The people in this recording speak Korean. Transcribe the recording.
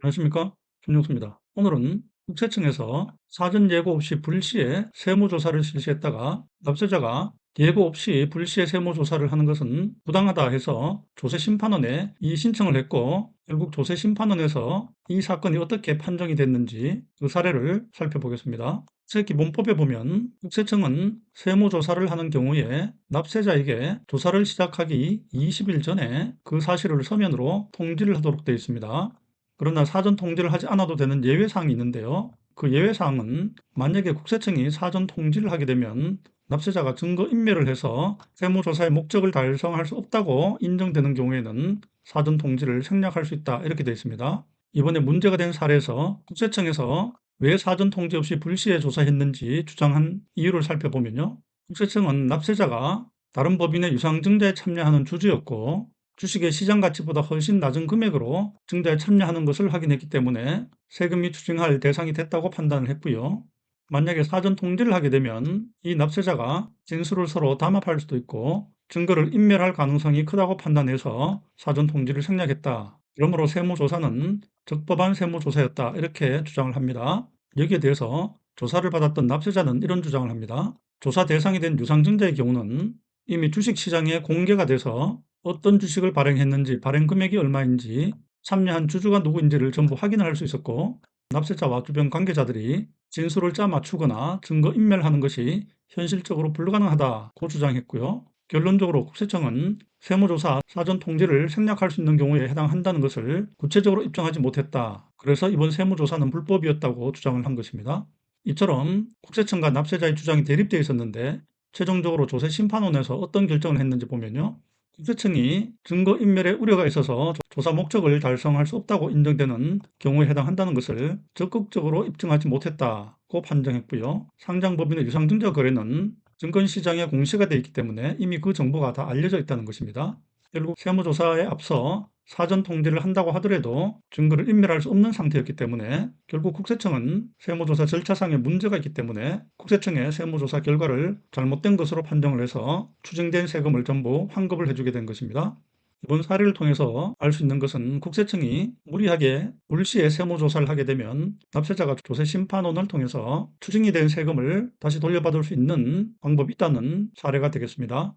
안녕하십니까? 김용수입니다. 오늘은 국세청에서 사전 예고 없이 불시에 세무조사를 실시했다가 납세자가 예고 없이 불시에 세무조사를 하는 것은 부당하다 해서 조세심판원에 이 신청을 했고, 결국 조세심판원에서 이 사건이 어떻게 판정이 됐는지 그 사례를 살펴보겠습니다. 국세기본법에 보면 국세청은 세무조사를 하는 경우에 납세자에게 조사를 시작하기 20일 전에 그 사실을 서면으로 통지를 하도록 되어 있습니다. 그러나 사전 통지를 하지 않아도 되는 예외사항이 있는데요. 그 예외사항은 만약에 국세청이 사전 통지를 하게 되면 납세자가 증거인멸을 해서 세무조사의 목적을 달성할 수 없다고 인정되는 경우에는 사전 통지를 생략할 수 있다, 이렇게 되어 있습니다. 이번에 문제가 된 사례에서 국세청에서 왜 사전 통지 없이 불시에 조사했는지 주장한 이유를 살펴보면요. 국세청은 납세자가 다른 법인의 유상증자에 참여하는 주주였고, 주식의 시장 가치보다 훨씬 낮은 금액으로 증자에 참여하는 것을 확인했기 때문에 세금이 추징할 대상이 됐다고 판단을 했고요. 만약에 사전 통지를 하게 되면 이 납세자가 진술을 서로 담합할 수도 있고 증거를 인멸할 가능성이 크다고 판단해서 사전 통지를 생략했다. 그러므로 세무조사는 적법한 세무조사였다, 이렇게 주장을 합니다. 여기에 대해서 조사를 받았던 납세자는 이런 주장을 합니다. 조사 대상이 된 유상증자의 경우는 이미 주식시장에 공개가 돼서 어떤 주식을 발행했는지, 발행 금액이 얼마인지, 참여한 주주가 누구인지를 전부 확인할 수 있었고, 납세자와 주변 관계자들이 진술을 짜 맞추거나 증거 인멸하는 것이 현실적으로 불가능하다고 주장했고요. 결론적으로 국세청은 세무조사 사전 통지를 생략할 수 있는 경우에 해당한다는 것을 구체적으로 입증하지 못했다. 그래서 이번 세무조사는 불법이었다고 주장을 한 것입니다. 이처럼 국세청과 납세자의 주장이 대립되어 있었는데 최종적으로 조세심판원에서 어떤 결정을 했는지 보면요. 국세청이 증거인멸의 우려가 있어서 조사 목적을 달성할 수 없다고 인정되는 경우에 해당한다는 것을 적극적으로 입증하지 못했다고 판정했고요. 상장법인의 유상증자 거래는 증권시장에 공시가 되어 있기 때문에 이미 그 정보가 다 알려져 있다는 것입니다. 결국 세무조사에 앞서 사전 통지를 한다고 하더라도 증거를 인멸할 수 없는 상태였기 때문에 결국 국세청은 세무조사 절차상의 문제가 있기 때문에 국세청의 세무조사 결과를 잘못된 것으로 판정을 해서 추징된 세금을 전부 환급을 해주게 된 것입니다. 이번 사례를 통해서 알 수 있는 것은 국세청이 무리하게 불시에 세무조사를 하게 되면 납세자가 조세심판원을 통해서 추징이 된 세금을 다시 돌려받을 수 있는 방법이 있다는 사례가 되겠습니다.